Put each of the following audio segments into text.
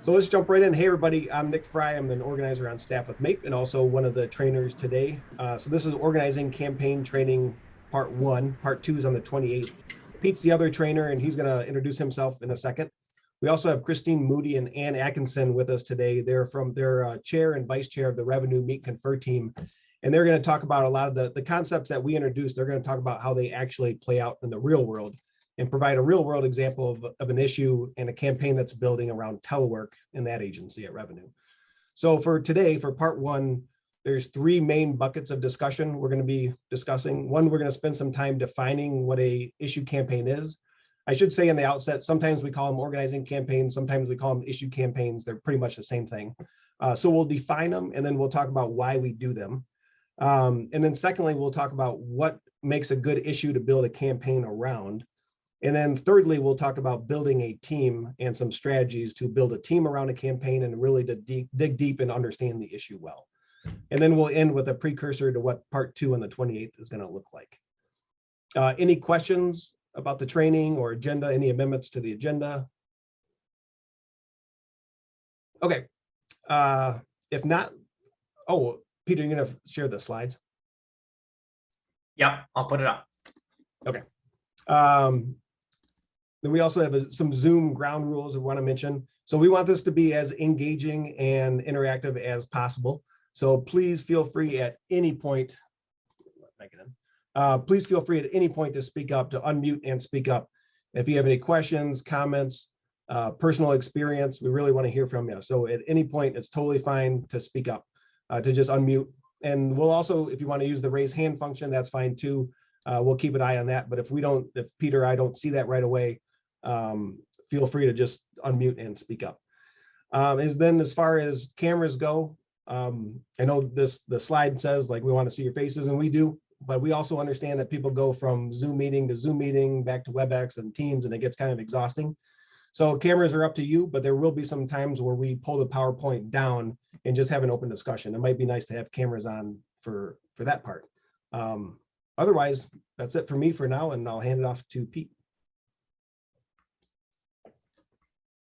So let's jump right in. Hey, everybody, I'm Nick Fry. I'm an organizer on staff with MAPE and also one of the trainers today. So this is organizing campaign training part one. Part two is on the 28th. Pete's the other trainer, and he's going to introduce himself in a second. We also have Christine Moody and Ann Atkinson with us today. They're chair and vice chair of the Revenue Meet Confer team. And they're going to talk about a lot of the concepts that we introduced. They're going to talk about how they actually play out in the real world and provide a real world example of an issue and a campaign that's building around telework in that agency at Revenue. So for today, for part one, there's three main buckets of discussion we're going to be discussing. One, we're going to spend some time defining what a issue campaign is. I should say in the outset, sometimes we call them organizing campaigns, sometimes we call them issue campaigns. They're pretty much the same thing. So we'll define them, and then we'll talk about why we do them. And then secondly, we'll talk about what makes a good issue to build a campaign around. And then thirdly, we'll talk about building a team and some strategies to build a team around a campaign and really to dig deep and understand the issue well. And then we'll end with a precursor to what part two on the 28th is going to look like. Any questions about the training or agenda, any amendments to the agenda? Okay. If not, oh, Peter, you're going to share the slides? Yep, I'll put it up. Okay. Then we also have some Zoom ground rules I want to mention. So we want this to be as engaging and interactive as possible. So please feel free at any point, please feel free at any point to speak up, to unmute and speak up. If you have any questions, comments, personal experience, we really want to hear from you. So at any point, it's totally fine to speak up, to just unmute. And we'll also, if you want to use the raise hand function, that's fine too. We'll keep an eye on that. But if Peter or I don't see that right away, feel free to just unmute and speak up. As far as cameras go, I know the slide says like we want to see your faces, and we do, but we also understand that people go from Zoom meeting to Zoom meeting, back to WebEx and Teams, and it gets kind of exhausting. So cameras are up to you, but there will be some times where we pull the PowerPoint down and just have an open discussion. It might be nice to have cameras on for that part. Otherwise, that's it for me for now, and I'll hand it off to Pete.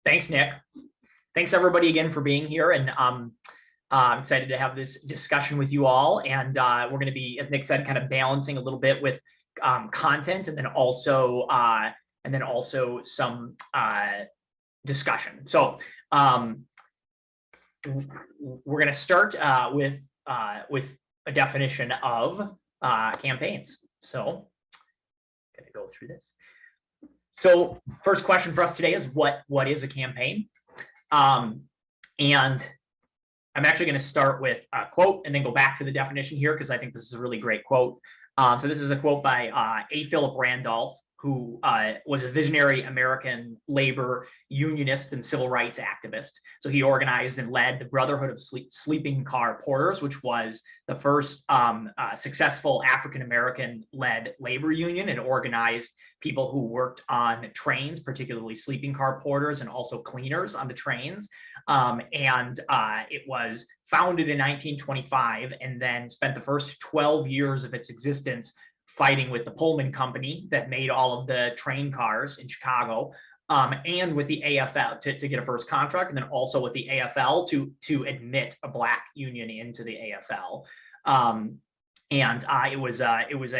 Thanks, Nick. Thanks everybody again for being here, and I'm excited to have this discussion with you all. And we're going to be, as Nick said, kind of balancing a little bit with content, and then also some discussion. So we're going to start with a definition of campaigns. So I'm going to go through this. So first question for us today is what is a campaign? And I'm actually going to start with a quote and then go back to the definition here, because I think this is a really great quote. So this is a quote by A. Philip Randolph, who was a visionary American labor unionist and civil rights activist. So he organized and led the Brotherhood of Sleeping Car Porters, which was the first successful African-American led labor union, and organized people who worked on trains, particularly sleeping car porters and also cleaners on the trains. It was founded in 1925 and then spent the first 12 years of its existence fighting with the Pullman company that made all of the train cars in Chicago, and with the AFL to get a first contract, and then also with the AFL to admit a black union into the AFL. It was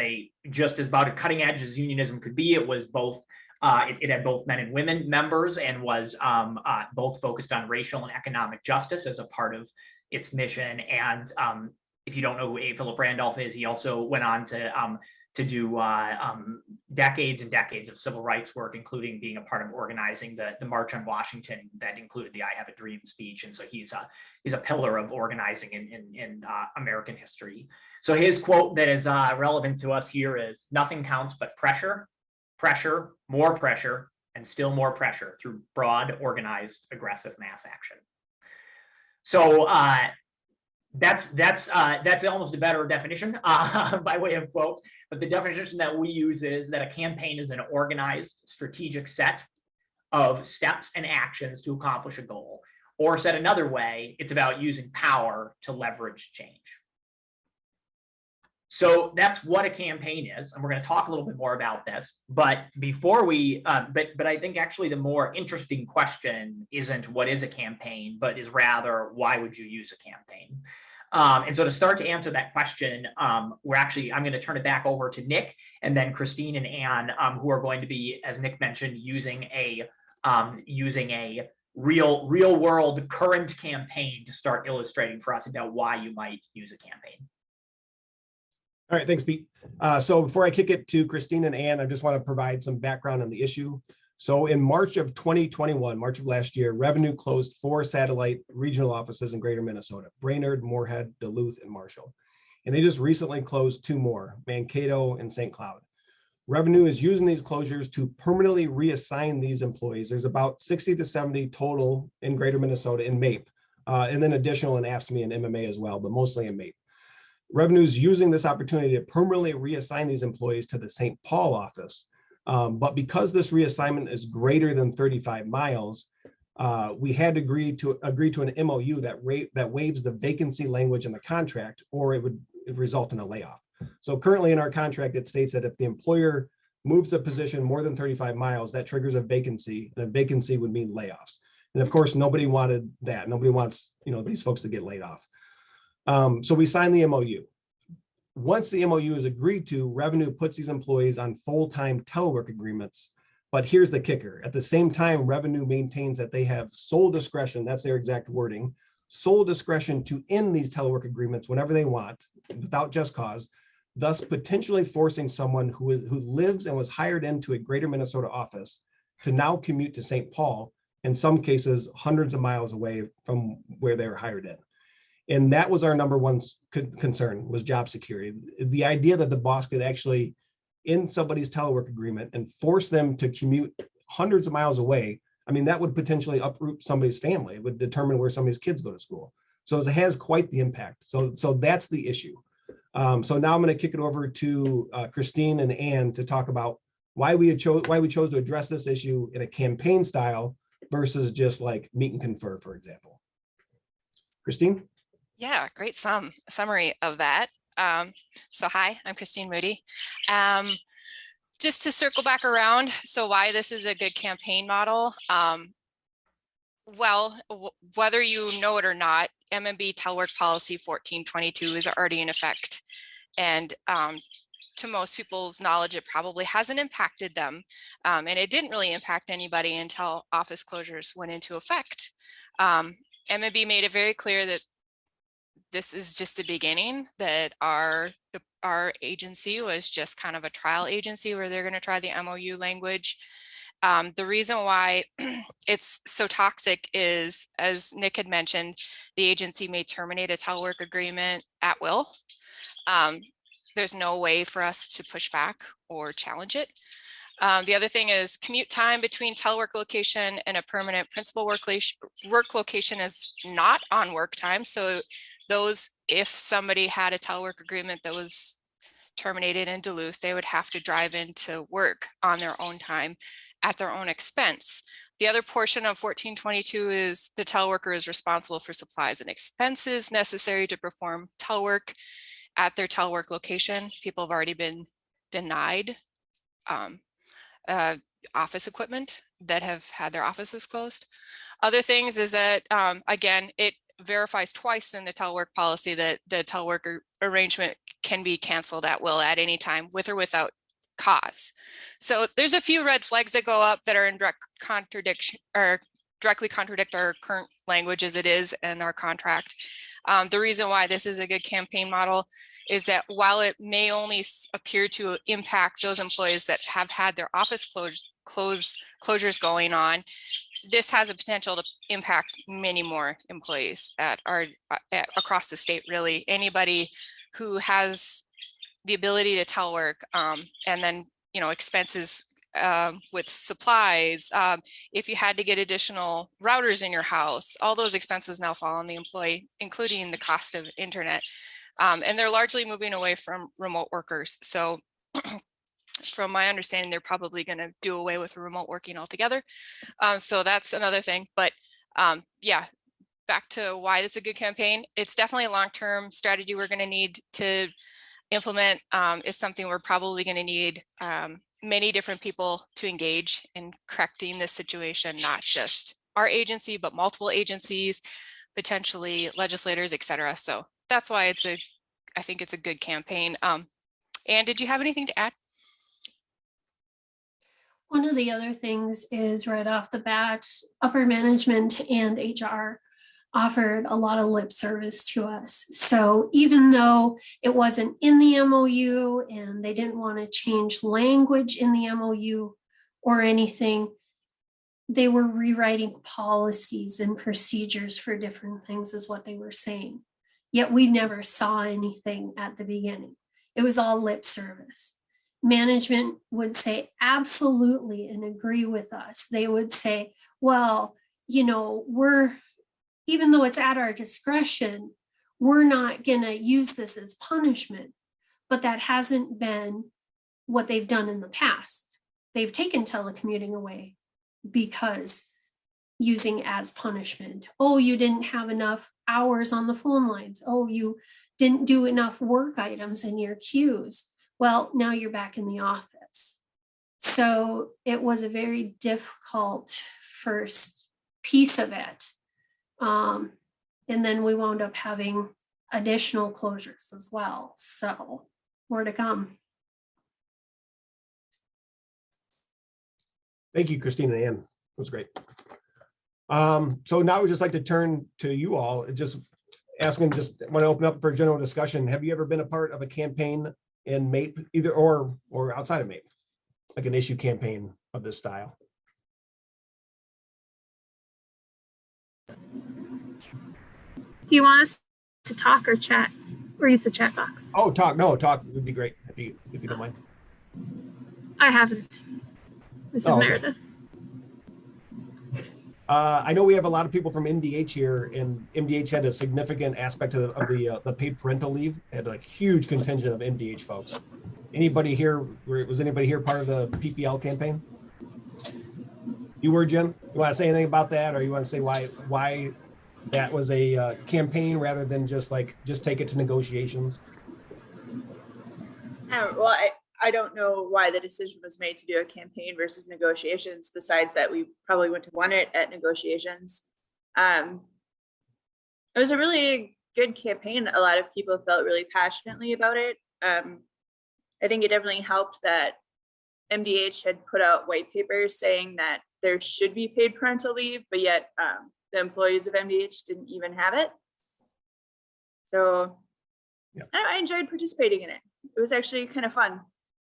just as about as cutting edge as unionism could be. It was both. It had both men and women members, and was both focused on racial and economic justice as a part of its mission. And if you don't know who A. Philip Randolph is, he also went on to do decades and decades of civil rights work, including being a part of organizing the March on Washington that included the "I Have a Dream" speech. And so he's a pillar of organizing in American history. So his quote that is relevant to us here is, "Nothing counts but pressure, pressure, more pressure, and still more pressure through broad, organized, aggressive mass action." So that's almost a better definition by way of quote. But the definition that we use is that a campaign is an organized, strategic set of steps and actions to accomplish a goal. Or said another way, it's about using power to leverage change. So that's what a campaign is, and we're going to talk a little bit more about this. But before we, but I think actually the more interesting question isn't what is a campaign, but is rather why would you use a campaign? And so to start to answer that question, I'm going to turn it back over to Nick, and then Christine and Ann, who are going to be, as Nick mentioned, using a real world current campaign to start illustrating for us about why you might use a campaign. All right, thanks, Pete. So before I kick it to Christine and Ann, I just want to provide some background on the issue. So in March of 2021, March of last year, Revenue closed 4 satellite regional offices in Greater Minnesota: Brainerd, Moorhead, Duluth, and Marshall. And they just recently closed 2 more, Mankato and St. Cloud. Revenue is using these closures to permanently reassign these employees. There's about 60 to 70 total in Greater Minnesota in MAPE, and then additional in AFSCME and MMA as well, but mostly in MAPE. Revenue is using this opportunity to permanently reassign these employees to the St. Paul office. But because this reassignment is greater than 35 miles, we had to agree to an MOU that waives the vacancy language in the contract, or it would result in a layoff. So currently in our contract, it states that if the employer moves a position more than 35 miles, that triggers a vacancy, and a vacancy would mean layoffs. And of course, nobody wanted that. Nobody wants, these folks to get laid off. So we signed the MOU. Once the MOU is agreed to, Revenue puts these employees on full-time telework agreements. But here's the kicker. At the same time, Revenue maintains that they have sole discretion, that's their exact wording, sole discretion to end these telework agreements whenever they want, without just cause, thus potentially forcing someone who lives and was hired into a Greater Minnesota office to now commute to St. Paul, in some cases hundreds of miles away from where they were hired in. And that was our number one concern, was job security. The idea that the boss could actually end somebody's telework agreement and force them to commute hundreds of miles away, I mean, that would potentially uproot somebody's family. It would determine where somebody's kids go to school. So it has quite the impact. So that's the issue. So now I'm going to kick it over to Christine and Ann to talk about why we chose to address this issue in a campaign style versus just like meet and confer, for example. Christine? Yeah, great summary of that. So hi, I'm Christine Moody. Just to circle back around, so why this is a good campaign model. Well, whether you know it or not, MMB Telework Policy 1422 is already in effect. And to most people's knowledge, it probably hasn't impacted them. And it didn't really impact anybody until office closures went into effect. MMB made it very clear that this is just the beginning, that our agency was just kind of a trial agency where they're going to try the MOU language. The reason why it's so toxic is, as Nick had mentioned, the agency may terminate a telework agreement at will. There's no way for us to push back or challenge it. The other thing is commute time between telework location and a permanent principal work location is not on work time. So if somebody had a telework agreement that was terminated in Duluth, they would have to drive into work on their own time at their own expense. The other portion of 1422 is the teleworker is responsible for supplies and expenses necessary to perform telework at their telework location. People have already been denied office equipment that have had their offices closed. Other things is that, again, it verifies twice in the telework policy that the telework arrangement can be canceled at will at any time, with or without cause. So there's a few red flags that go up that are in direct contradiction, or directly contradict our current language as it is in our contract. The reason why this is a good campaign model is that while it may only appear to impact those employees that have had their office closures going on, this has a potential to impact many more employees across the state, really. Anybody who has the ability to telework, and then, expenses with supplies, if you had to get additional routers in your house, all those expenses now fall on the employee, including the cost of internet. And they're largely moving away from remote workers. So from my understanding, they're probably going to do away with remote working altogether. So that's another thing. But yeah, back to why it's a good campaign. It's definitely a long-term strategy we're going to need to implement is something we're probably going to need many different people to engage in correcting this situation, not just our agency, but multiple agencies, potentially legislators, et cetera. So that's why I think it's a good campaign. Anne, did you have anything to add? One of the other things is right off the bat, upper management and HR offered a lot of lip service to us. So even though it wasn't in the MOU and they didn't want to change language in the MOU or anything, they were rewriting policies and procedures for different things is what they were saying. Yet we never saw anything at the beginning. It was all lip service. Management would say absolutely and agree with us. They would say, well, you know, even though it's at our discretion, we're not going to use this as punishment. But that hasn't been what they've done in the past. They've taken telecommuting away because using as punishment. Oh, you didn't have enough hours on the phone lines. Oh, you didn't do enough work items in your queues. Well, now you're back in the office. So it was a very difficult first piece of it. And then we wound up having additional closures as well. So more to come. Thank you, Christine and Ann. It was great. So now we'd just like to turn to you all. Just want to open up for a general discussion. Have you ever been a part of a campaign in MAPE, either or outside of MAPE, like an issue campaign of this style? Do you want us to talk or chat or use the chat box? Oh, talk. No, talk would be great if you don't mind. I haven't. This is okay. Meredith. I know we have a lot of people from MDH here, and MDH had a significant aspect of the paid parental leave. It had a huge contingent of MDH folks. Anybody here? Was anybody here part of the PPL campaign? You were, Jim? You want to say anything about that, or you want to say why that was a campaign rather than just take it to negotiations? Well, I don't know why the decision was made to do a campaign versus negotiations, besides that we probably wouldn't have won it at negotiations. It was a really good campaign. A lot of people felt really passionately about it. I think it definitely helped that MDH had put out white papers saying that there should be paid parental leave, but yet the employees of MDH didn't even have it. So yeah. I enjoyed participating in it. It was actually kind of fun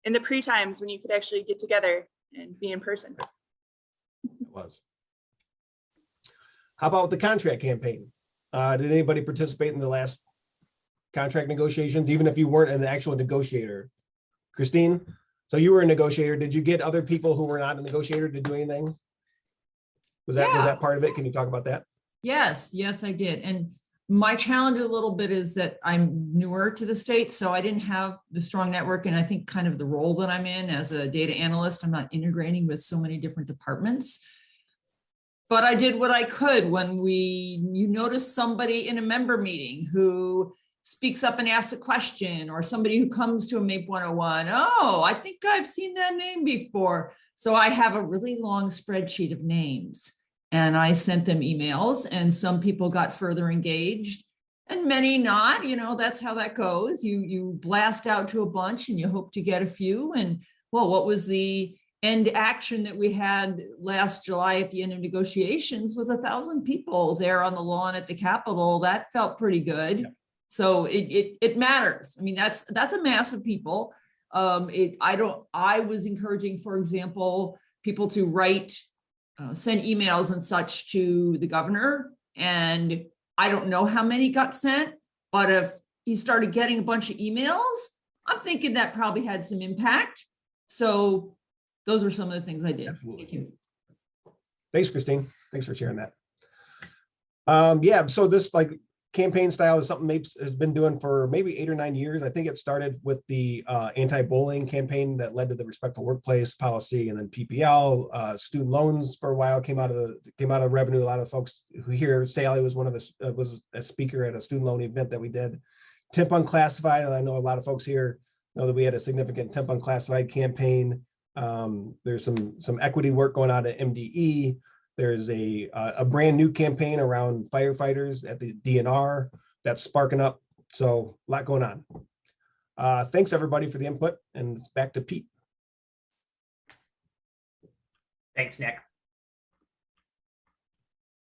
in the pre-times when you could actually get together and be in person. It was. How about the contract campaign? Did anybody participate in the last contract negotiations, even if you weren't an actual negotiator? Christine, so you were a negotiator. Did you get other people who were not a negotiator to do anything? Was that part of it? Can you talk about that? Yes, I did. And my challenge a little bit is that I'm newer to the state, so I didn't have the strong network. And I think kind of the role that I'm in as a data analyst, I'm not integrating with so many different departments. But I did what I could when you notice somebody in a member meeting who speaks up and asks a question, or somebody who comes to a MAPE 101. Oh, I think I've seen that name before. So I have a really long spreadsheet of names. And I sent them emails, and some people got further engaged and many not. That's how that goes. You blast out to a bunch and you hope to get a few. And well, what was the end action that we had last July at the end of negotiations was 1,000 people there on the lawn at the Capitol. That felt pretty good. Yeah. So it matters. I mean, that's a mass of people. I was encouraging, for example, people to send emails and such to the governor. And I don't know how many got sent, but if he started getting a bunch of emails, I'm thinking that probably had some impact. So those were some of the things I did. Absolutely. Thank you. Thanks, Christine. Thanks for sharing that. So this campaign style is something MAPE has been doing for maybe 8 or 9 years. I think it started with the anti-bullying campaign that led to the respectful workplace policy, and then PPL, student loans for a while came out of revenue. A lot of folks who here, Sally was was a speaker at a student loan event that we did. temp unclassified. I know a lot of folks here know that we had a significant temp unclassified campaign. There's some equity work going on at MDE. There's a brand new campaign around firefighters at the DNR that's sparking up. So a lot going on. Thanks everybody for the input, and it's back to Pete. Thanks, Nick.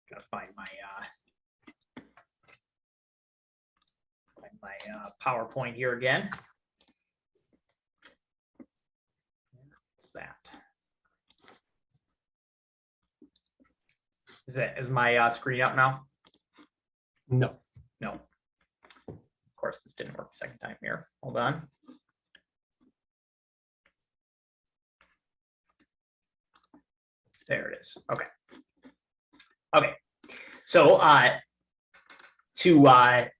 Gotta find my PowerPoint here again. What's that? Is my screen up now? No. No. Of course, this didn't work the second time here. Hold on. There it is. Okay. Okay. So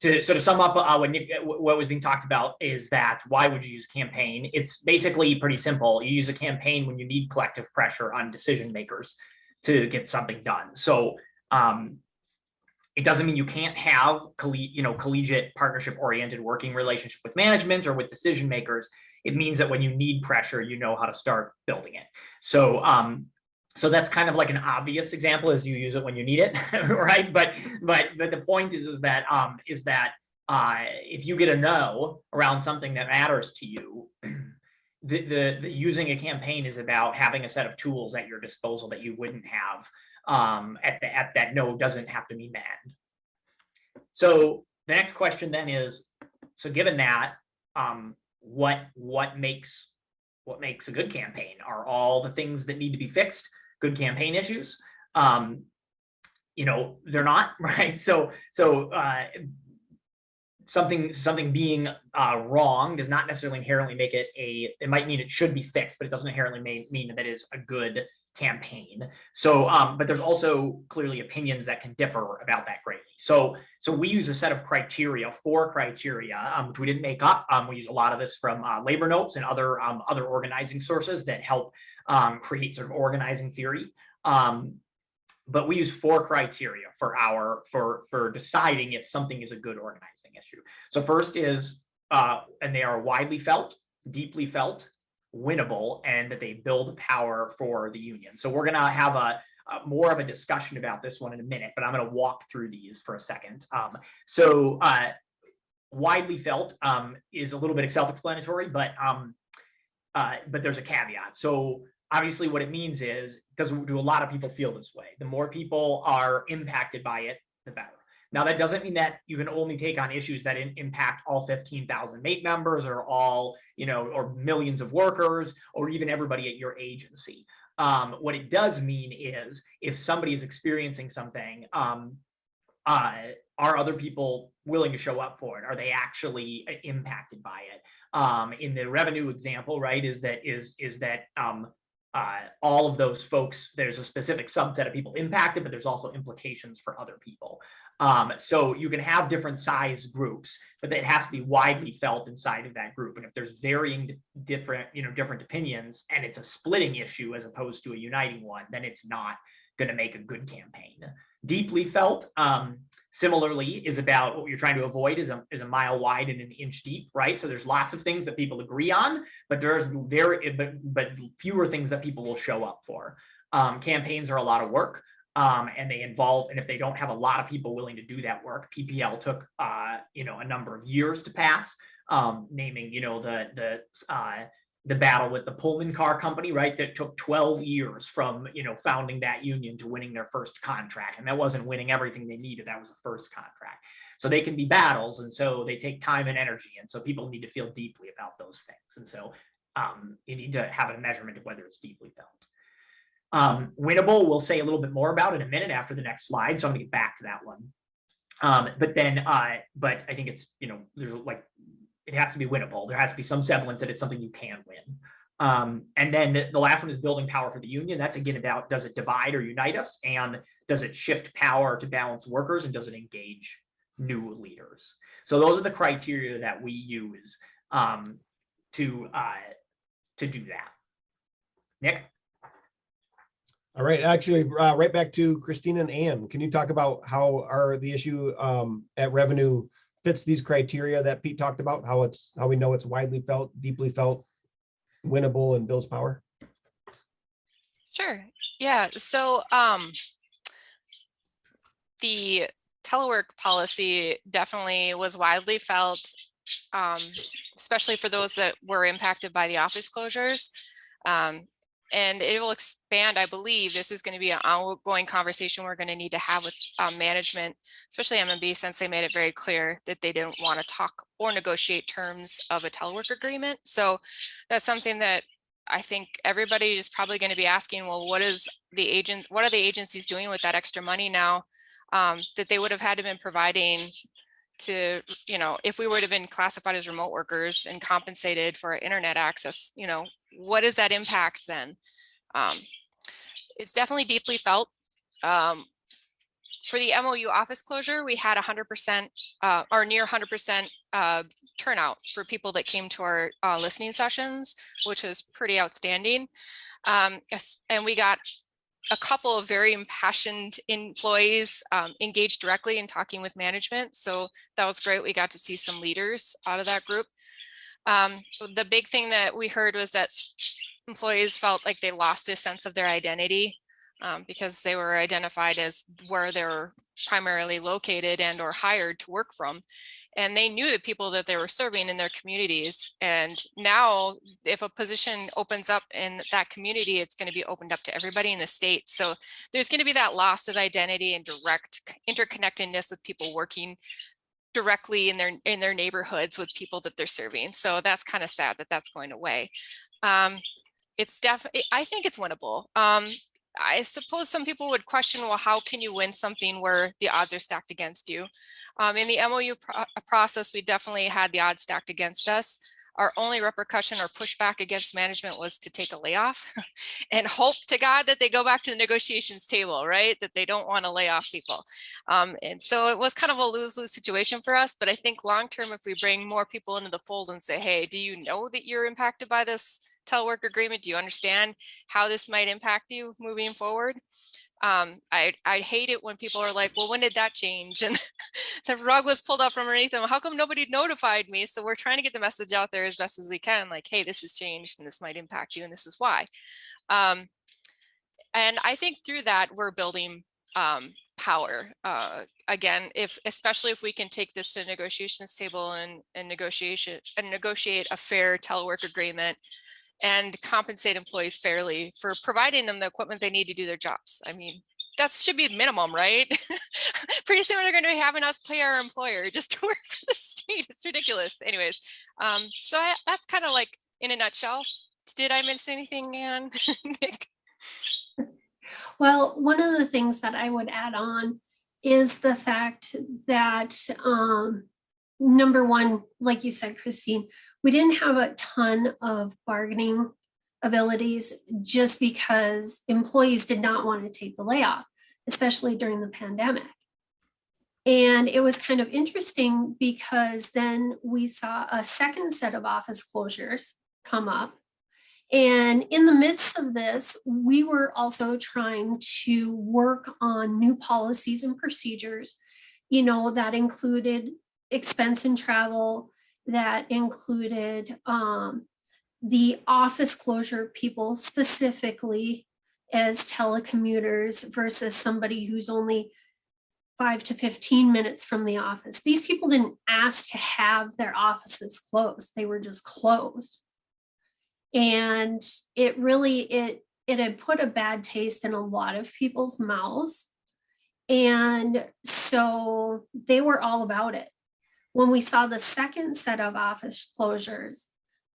to sum up what was being talked about is that why would you use a campaign? It's basically pretty simple. You use a campaign when you need collective pressure on decision makers to get something done. So it doesn't mean you can't have collegiate partnership oriented working relationship with management or with decision makers. It means that when you need pressure, you know how to start building it. So so that's kind of like an obvious example, is you use it when you need it, right? But the point is that if you get a no around something that matters to you, the using a campaign is about having a set of tools at your disposal that you wouldn't have at that no doesn't have to mean the end. So the next question then is, so given that, what makes a good campaign? Are all the things that need to be fixed good campaign issues? They're not, right? So something being wrong does not necessarily inherently make it it might mean it should be fixed, but it doesn't inherently mean that it is a good campaign. So but there's also clearly opinions that can differ about that greatly. So we use a set of criteria, 4 criteria, which we didn't make up. We use a lot of this from labor notes and other organizing sources that help create sort of organizing theory. But we use 4 criteria for deciding if something is a good organizing issue. So first is, and they are widely felt, deeply felt, winnable, and that they build power for the union. So we're going to have more of a discussion about this one in a minute, but I'm going to walk through these for a second. Widely felt is a little bit self-explanatory, but there's a caveat. So obviously what it means is, do a lot of people feel this way? The more people are impacted by it, the better. Now, that doesn't mean that you can only take on issues that impact all 15,000 MAPE members or all, or millions of workers, or even everybody at your agency. What it does mean is, if somebody is experiencing something, are other people willing to show up for it? Are they actually impacted by it? In the revenue example, right, is that all of those folks, there's a specific subset of people impacted, but there's also implications for other people. So you can have different size groups, but it has to be widely felt inside of that group. And if there's different opinions, and it's a splitting issue as opposed to a uniting one, then it's not going to make a good campaign. Deeply felt, similarly, is about what you're trying to avoid is a mile wide and an inch deep, right? So there's lots of things that people agree on, but there's but fewer things that people will show up for. Campaigns are a lot of work, and they involve, and if they don't have a lot of people willing to do that work, PPL took a number of years to pass, naming the battle with the Pullman car company, right? That took 12 years from, founding that union to winning their first contract. And that wasn't winning everything they needed. That was the first contract. So they can be battles. And so they take time and energy. And so people need to feel deeply about those things. And so you need to have a measurement of whether it's deeply felt. Winnable, we'll say a little bit more about in a minute after the next slide. So I'm gonna get back to that one. But I think it's, there's like, it has to be winnable. There has to be some semblance that it's something you can win. And then the last one is building power for the union. That's again about, does it divide or unite us? And does it shift power to balance workers? And does it engage new leaders? So those are the criteria that we use to do that. Nick? All right, actually, right back to Christina and Ann. Can you talk about how the issue at revenue fits these criteria that Pete talked about, how we know it's widely felt, deeply felt, winnable, and builds power? Sure. Yeah. So the telework policy definitely was widely felt, especially for those that were impacted by the office closures. And it will expand, I believe. This is going to be an ongoing conversation we're going to need to have with management, especially MMB, since they made it very clear that they didn't want to talk or negotiate terms of a telework agreement. So that's something that I think everybody is probably going to be asking, well, what are the agencies doing with that extra money now that they would have had to been providing to, if we would have been classified as remote workers and compensated for internet access, what does that impact then? It's definitely deeply felt. For the MOU office closure, we had 100% or near 100% turnout for people that came to our listening sessions, which was pretty outstanding. And we got a couple of very impassioned employees engaged directly in talking with management. So that was great. We got to see some leaders out of that group. The big thing that we heard was that employees felt like they lost a sense of their identity because they were identified as where they were primarily located and or hired to work from. And they knew the people that they were serving in their communities. And now if a position opens up in that community, it's going to be opened up to everybody in the state. So there's going to be that loss of identity and direct interconnectedness with people working directly in their neighborhoods with people that they're serving. So that's kind of sad that that's going away. It's definitely, I think it's winnable. I suppose some people would question, well, how can you win something where the odds are stacked against you? In the MOU process, we definitely had the odds stacked against us. Our only repercussion or pushback against management was to take a layoff and hope to God that they go back to the negotiations table, right? That they don't want to lay off people. And so it was kind of a lose-lose situation for us. But I think long-term, if we bring more people into the fold and say, hey, do you know that you're impacted by this telework agreement? Do you understand how this might impact you moving forward? I'd hate it when people are like, well, when did that change? And the rug was pulled out from underneath them. How come nobody notified me? So we're trying to get the message out there as best as we can, like, hey, this has changed and this might impact you and this is why. And I think through that, we're building power. Again, especially if we can take this to a negotiations table and negotiate a fair telework agreement and compensate employees fairly for providing them the equipment they need to do their jobs. I mean, that should be minimum, right? Pretty soon they're going to be having us pay our employer just to work for the state. It's ridiculous. Anyways, so that's kind of like in a nutshell. Did I miss anything, Ann? Nick? Well, one of the things that I would add on is the fact that number one, like you said, Christine, we didn't have a ton of bargaining abilities just because employees did not want to take the layoff, especially during the pandemic. And it was kind of interesting because then we saw a second set of office closures come up. And in the midst of this, we were also trying to work on new policies and procedures, that included expense and travel, that included the office closure people specifically as telecommuters versus somebody who's only 5 to 15 minutes from the office. These people didn't ask to have their offices closed. They were just closed. And it had put a bad taste in a lot of people's mouths. And so they were all about it. When we saw the second set of office closures,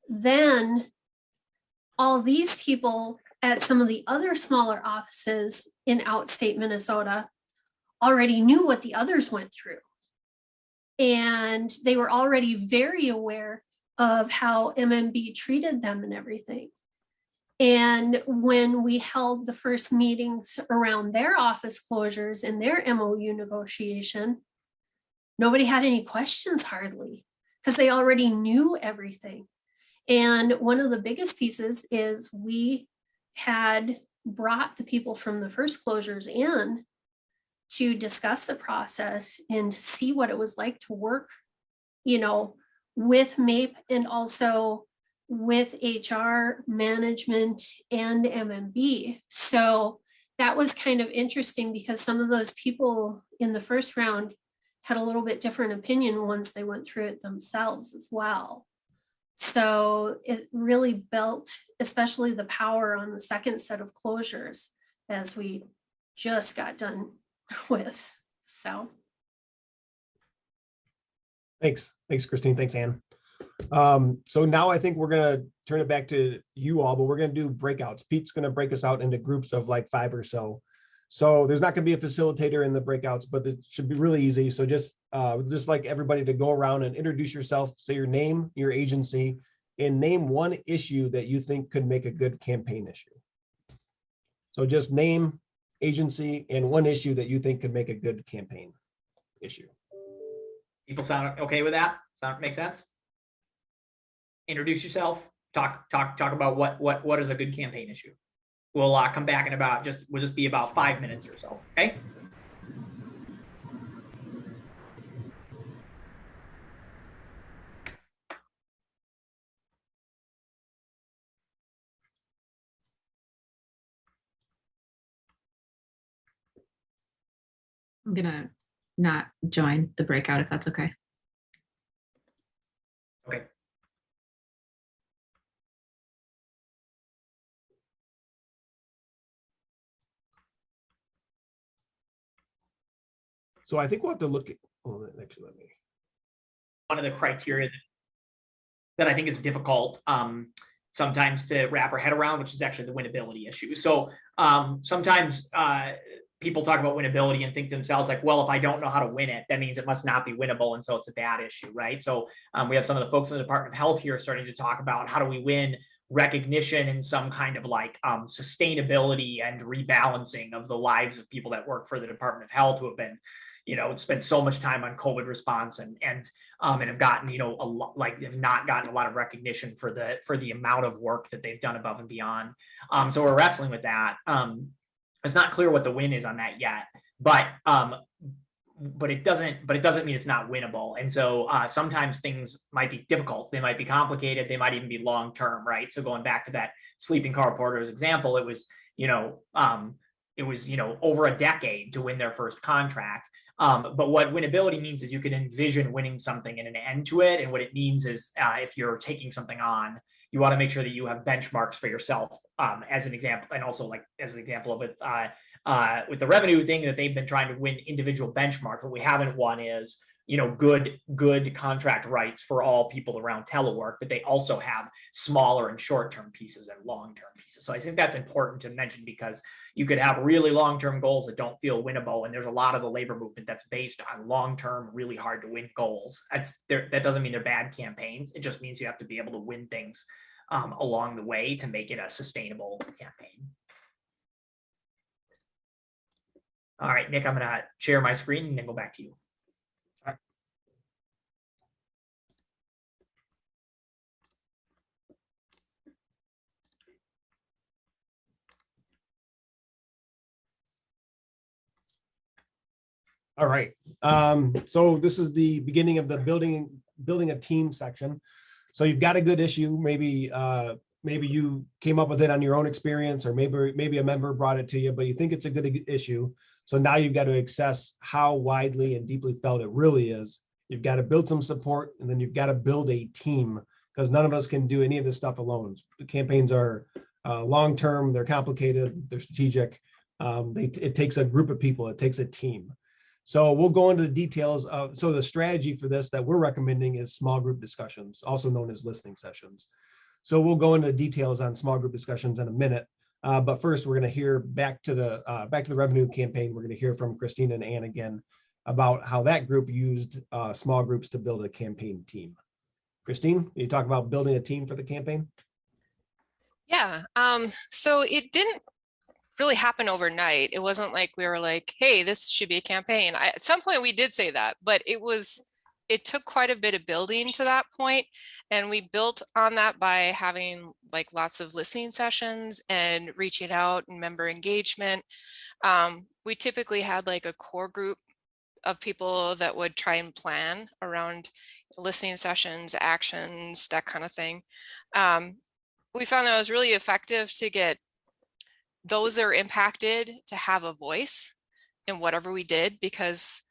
then all these people at some of the other smaller offices in outstate Minnesota already knew what the others went through. And they were already very aware of how MMB treated them and everything. And when we held the first meetings around their office closures and their MOU negotiation, nobody had any questions hardly because they already knew everything. And one of the biggest pieces is we had brought the people from the first closures in to discuss the process and see what it was like to work you know, with MAPE and also with HR, management, and MMB. So that was kind of interesting because some of those people in the first round had a little bit different opinion once they went through it themselves as well. So it really built, especially the power on the second set of closures as we just got done with. So. Thanks, Christine. Thanks, Ann. So now I think we're gonna turn it back to you all, but we're gonna do breakouts. Pete's gonna break us out into groups of like 5 or so. So there's not gonna be a facilitator in the breakouts, but it should be really easy. So just like everybody to go around and introduce yourself, say your name, your agency, and name one issue that you think could make a good campaign issue. So just name, agency, and one issue that you think could make a good campaign issue. People sound okay with that? Make sense? Introduce yourself. Talk about what is a good campaign issue. We'll come back in about we'll just be about 5 minutes or so. Okay. I'm gonna not join the breakout if that's okay. Okay. So I think we'll have to look at, well, actually, let me. One of the criteria that I think is difficult sometimes to wrap our head around, which is actually the winnability issue. So sometimes people talk about winnability and think to themselves like, well, if I don't know how to win it, that means it must not be winnable. And so it's a bad issue, right? So we have some of the folks in the Department of Health here starting to talk about how do we win recognition and some kind of like sustainability and rebalancing of the lives of people that work for the Department of Health who have been, you know, spent so much time on COVID response and have gotten, you know, a lot, like have not gotten a lot of recognition for the amount of work that they've done above and beyond. So we're wrestling with that. It's not clear what the win is on that yet, but it doesn't mean it's not winnable. And so sometimes things might be difficult. They might be complicated. They might even be long term, right? So going back to that sleeping car reporter's example, it was, you know, over a decade to win their first contract. But what winnability means is you can envision winning something and an end to it. And what it means is if you're taking something on, you want to make sure that you have benchmarks for yourself as an example, and also like as an example of it with the revenue thing that they've been trying to win individual benchmarks. What we haven't won is, you know, good contract rights for all people around telework, but they also have smaller and short-term pieces and long-term pieces. So I think that's important to mention because you could have really long-term goals that don't feel winnable. And there's a lot of the labor movement that's based on long-term, really hard to win goals. That doesn't mean they're bad campaigns. It just means you have to be able to win things along the way to make it a sustainable campaign. All right, Nick, I'm gonna share my screen and then go back to you. All right. So this is the beginning of the building a team section. So you've got a good issue. Maybe you came up with it on your own experience, or maybe a member brought it to you, but you think it's a good issue. So now you've got to assess how widely and deeply felt it really is. You've got to build some support, and then you've got to build a team, because none of us can do any of this stuff alone. The campaigns are long-term, they're complicated, they're strategic. It takes a group of people, it takes a team. So we'll go into the details of, so the strategy for this that we're recommending is small group discussions, also known as listening sessions. So we'll go into details on small group discussions in a minute. But first, we're going to hear back to the revenue campaign. We're going to hear from Christina and Ann again about how that group used small groups to build a campaign team. Christine, you talk about building a team for the campaign? Yeah, so it didn't really happen overnight. It wasn't like we were like, hey, this should be a campaign. At some point we did say that, but it took quite a bit of building to that point. And we built on that by having like lots of listening sessions and reaching out and member engagement. We typically had like a core group of people that would try and plan around listening sessions, actions, that kind of thing. We found that it was really effective to get those that are impacted to have a voice in whatever we did, because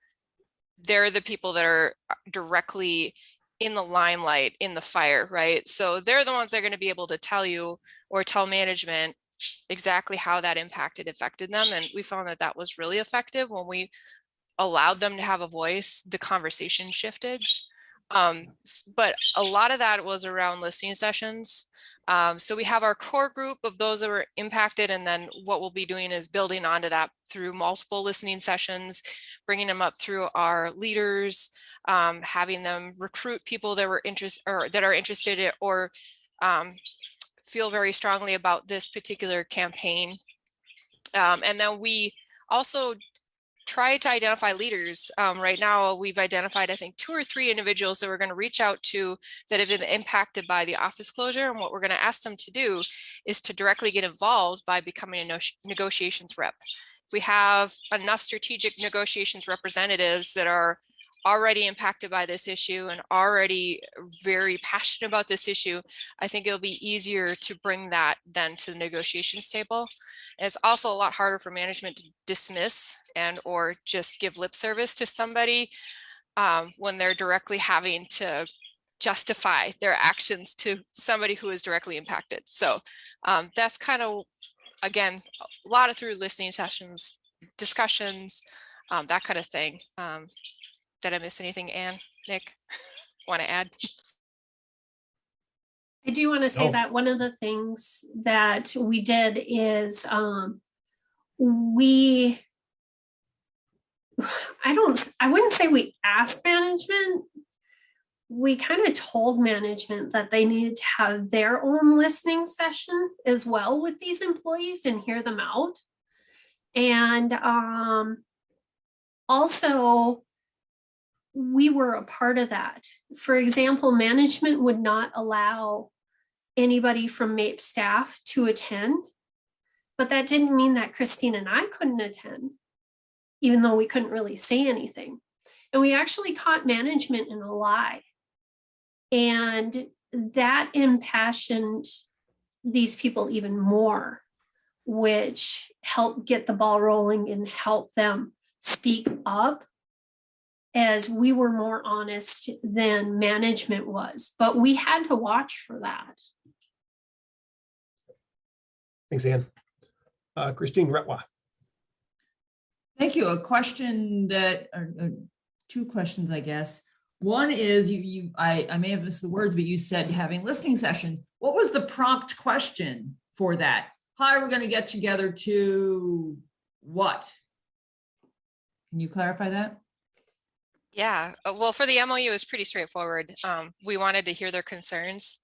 they're the people that are directly in the limelight, in the fire, right? So they're the ones that are going to be able to tell you or tell management exactly how that affected them. And we found that that was really effective. When we allowed them to have a voice, the conversation shifted. But a lot of that was around listening sessions. So we have our core group of those that were impacted, and then what we'll be doing is building onto that through multiple listening sessions, bringing them up through our leaders, having them recruit people that were interested or feel very strongly about this particular campaign. And then we also try to identify leaders. Right now, we've identified, I think, 2 or 3 individuals that we're going to reach out to that have been impacted by the office closure. And what we're going to ask them to do is to directly get involved by becoming a negotiations rep. If we have enough strategic negotiations representatives that are already impacted by this issue and already very passionate about this issue, I think it'll be easier to bring that then to the negotiations table. And it's also a lot harder for management to dismiss and or just give lip service to somebody when they're directly having to justify their actions to somebody who is directly impacted. So that's kind of, again, a lot of through listening sessions, discussions, that kind of thing. Did I miss anything, Anne, Nick, want to add? I do want to say No. that one of the things that we did is I wouldn't say we asked management. We kind of told management that they needed to have their own listening session as well with these employees and hear them out. And also, we were a part of that. For example, management would not allow anybody from MAPE staff to attend, but that didn't mean that Christine and I couldn't attend, even though we couldn't really say anything. And we actually caught management in a lie. And that impassioned these people even more, which helped get the ball rolling and help them speak up, as we were more honest than management was. But we had to watch for that. Thanks, Ann. Christine Retwa. Thank you. A question that, two questions, I guess. One is I may have missed the words, but you said having listening sessions. What was the prompt question for that? Hi, we're going to get together to what? Can you clarify that? Yeah, well, for the MOU, it was pretty straightforward. We wanted to hear their concerns.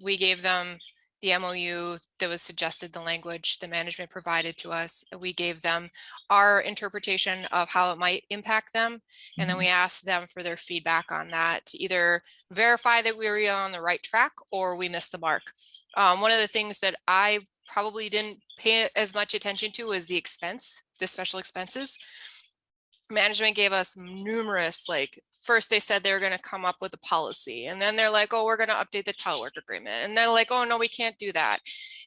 We gave them the MOU that was suggested, the language the management provided to us. We gave them our interpretation of how it might impact them. And then we asked them for their feedback on that to either verify that we were on the right track or we missed the mark. One of the things that I probably didn't pay as much attention to was the special expenses. Management gave us numerous, first they said they were going to come up with a policy, and then they're like, oh, we're going to update the telework agreement, and they're like, oh no, we can't do that,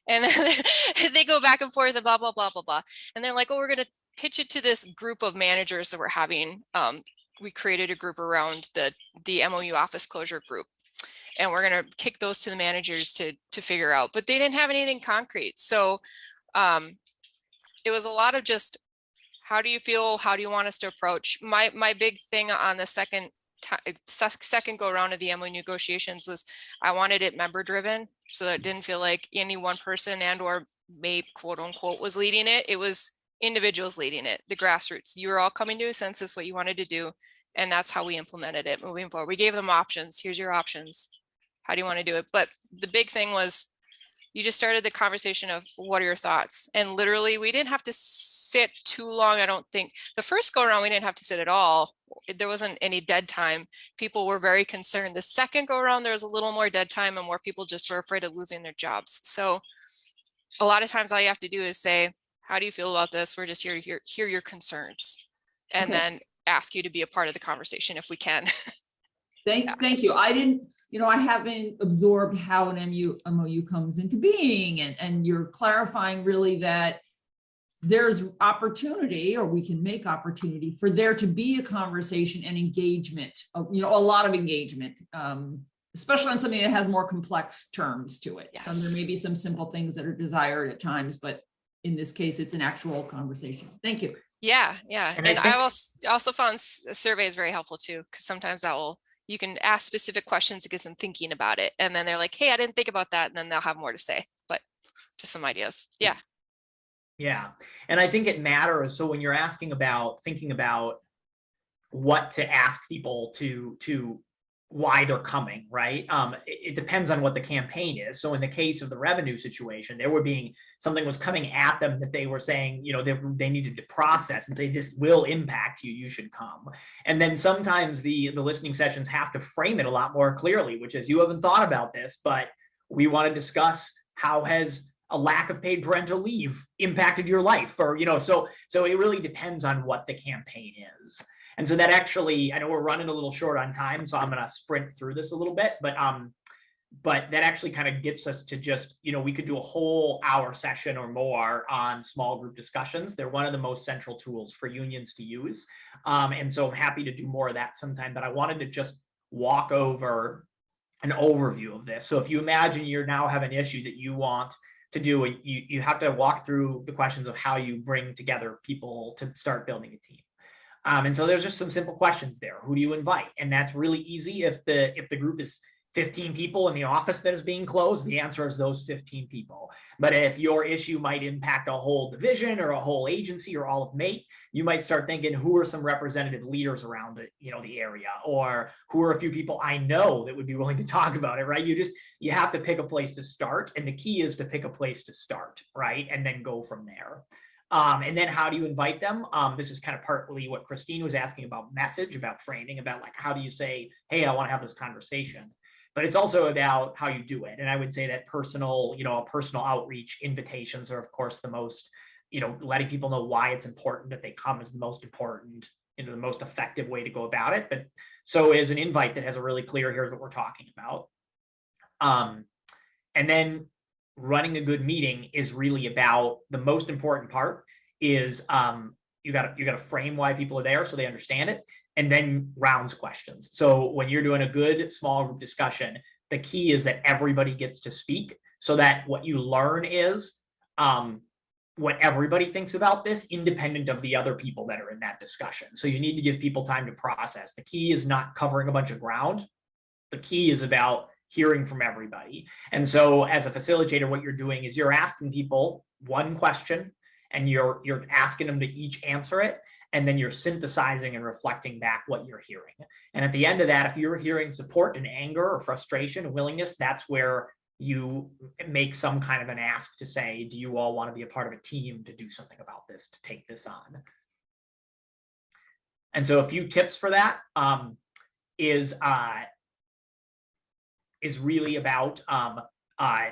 and then they go back and forth and blah blah blah blah blah, and they're like, oh, we're going to pitch it to this group of managers that we're having. We created a group around the MOU office closure group, and we're going to kick those to the managers to figure out, but they didn't have anything concrete. So it was a lot of just, how do you feel? How do you want us to approach? My big thing on the second go around of the MOU negotiations was I wanted it member driven, so that it didn't feel like any one person and or MAPE quote unquote was leading it. It was individuals leading it, the grassroots. You were all coming to a census what you wanted to do, and that's how we implemented it moving forward. We gave them options. Here's your options. How do you want to do it? But the big thing was, you just started the conversation of what are your thoughts? And literally we didn't have to sit too long. I don't think the first go around, we didn't have to sit at all. There wasn't any dead time. People were very concerned. The second go around, there was a little more dead time and more people just were afraid of losing their jobs. So a lot of times all you have to do is say, how do you feel about this? We're just here to hear your concerns, and then ask you to be a part of the conversation if we can. Thank you. I didn't, I haven't absorbed how an MOU comes into being, and you're clarifying really that there's opportunity, or we can make opportunity for there to be a conversation and engagement, a lot of engagement, especially on something that has more complex terms to it. Yes. So there may be some simple things that are desired at times, but in this case, it's an actual conversation. Thank you. Yeah. And And I I also found surveys very helpful too, because sometimes you can ask specific questions to get them thinking about it. And then they're like, hey, I didn't think about that. And then they'll have more to say, but just some ideas. Yeah. Yeah. And I think it matters. So when you're thinking about what to ask people to why they're coming, right? It depends on what the campaign is. So in the case of the revenue situation, something was coming at them that they were saying, they needed to process and say, this will impact you, you should come. And then sometimes the listening sessions have to frame it a lot more clearly, which is, you haven't thought about this, but we want to discuss how has a lack of paid parental leave impacted your life, or, so it really depends on what the campaign is. And so that actually, I know we're running a little short on time, so I'm going to sprint through this a little bit, but that actually kind of gets us to just, we could do a whole hour session or more on small group discussions. They're one of the most central tools for unions to use. And so I'm happy to do more of that sometime, but I wanted to just walk over an overview of this. So if you imagine you now have an issue that you want to do, you have to walk through the questions of how you bring together people to start building a team. And so there's just some simple questions there. Who do you invite? And that's really easy. If the group is 15 people in the office that is being closed, the answer is those 15 people. But if your issue might impact a whole division or a whole agency or all of MAPE, you might start thinking, who are some representative leaders around the area, or who are a few people I know that would be willing to talk about it, right? You have to pick a place to start, and the key is to pick a place to start, right? And then go from there. And then how do you invite them? This is kind of partly what Christine was asking about message, about framing, about like, how do you say, hey, I want to have this conversation? But it's also about how you do it. And I would say that personal outreach invitations are, of course, the most, letting people know why it's important that they come is the most important, the most effective way to go about it. But so is an invite that has a really clear, here's what we're talking about. And then running a good meeting is really about, the most important part is you got to frame why people are there so they understand it, and then rounds questions. So when you're doing a good small group discussion, the key is that everybody gets to speak, so that what you learn is what everybody thinks about this, independent of the other people that are in that discussion. So you need to give people time to process. The key is not covering a bunch of ground. The key is about hearing from everybody. And so as a facilitator, what you're doing is you're asking people one question, and you're asking them to each answer it. And then you're synthesizing and reflecting back what you're hearing. And at the end of that, if you're hearing support and anger or frustration and willingness, that's where you make some kind of an ask to say, do you all want to be a part of a team to do something about this, to take this on? And so a few tips for that is really about,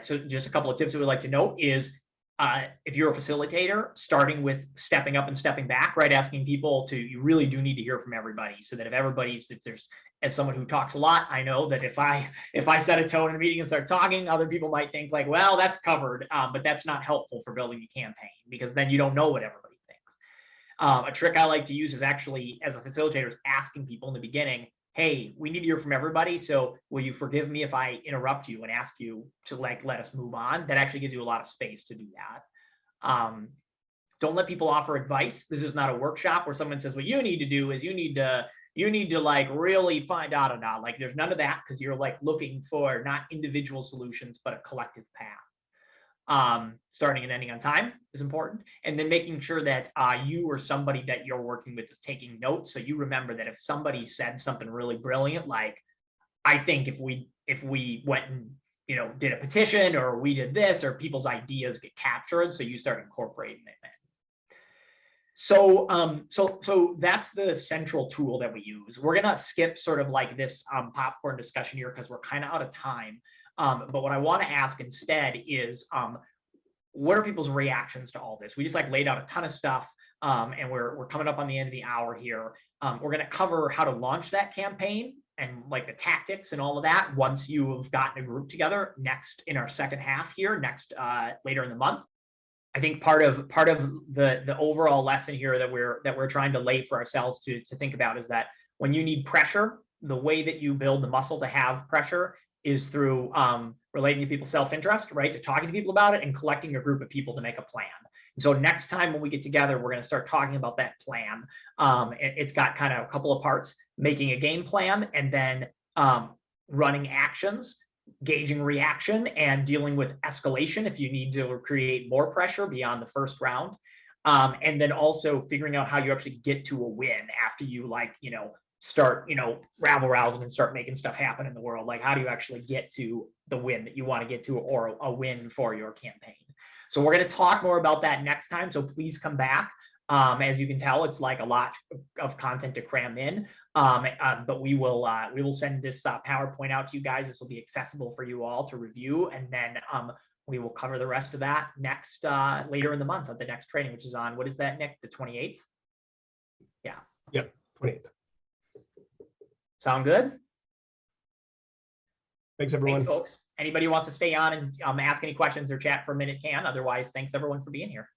so just a couple of tips that we'd like to note is, if you're a facilitator, starting with stepping up and stepping back, right? Asking people you really do need to hear from everybody, so that as someone who talks a lot, I know that if I set a tone in a meeting and start talking, other people might think like, well, that's covered, but that's not helpful for building a campaign, because then you don't know what everybody thinks. A trick I like to use is actually, as a facilitator, is asking people in the beginning, hey, we need to hear from everybody, so will you forgive me if I interrupt you and ask you to let us move on? That actually gives you a lot of space to do that. Don't let people offer advice. This is not a workshop where someone says, what you need to do is you need to like really find out about, like, there's none of that, because you're like looking for not individual solutions, but a collective path. Starting and ending on time is important. And then making sure that you or somebody that you're working with is taking notes. So you remember that if somebody said something really brilliant, like, I think if we went and, did a petition, or we did this, or people's ideas get captured, so you start incorporating it in. So that's the central tool that we use. We're going to skip sort of like this popcorn discussion here, because we're kind of out of time. But what I want to ask instead is, what are people's reactions to all this? We just like laid out a ton of stuff, and we're coming up on the end of the hour here. We're going to cover how to launch that campaign and like the tactics and all of that once you have gotten a group together next in our second half here, next later in the month. I think part of the overall lesson here that we're trying to lay for ourselves to think about is that when you need pressure, the way that you build the muscle to have pressure is through relating to people's self-interest, right? To talking to people about it and collecting a group of people to make a plan. And so next time when we get together, we're going to start talking about that plan. It's got kind of a couple of parts: making a game plan, and then running actions, gauging reaction, and dealing with escalation if you need to create more pressure beyond the first round. And then also figuring out how you actually get to a win after you start, rabble rousing and start making stuff happen in the world. Like, how do you actually get to the win that you want to get to, or a win for your campaign? So we're going to talk more about that next time. So please come back. As you can tell, it's like a lot of content to cram in, but we will send this PowerPoint out to you guys. This will be accessible for you all to review, and then we will cover the rest of that next later in the month of the next training, which is on, what is that, Nick? The 28th? Yeah. Yep, 28th. Sound good? Thanks, everyone. Thanks, folks. Anybody who wants to stay on and ask any questions or chat for a minute can. Otherwise, thanks everyone for being here.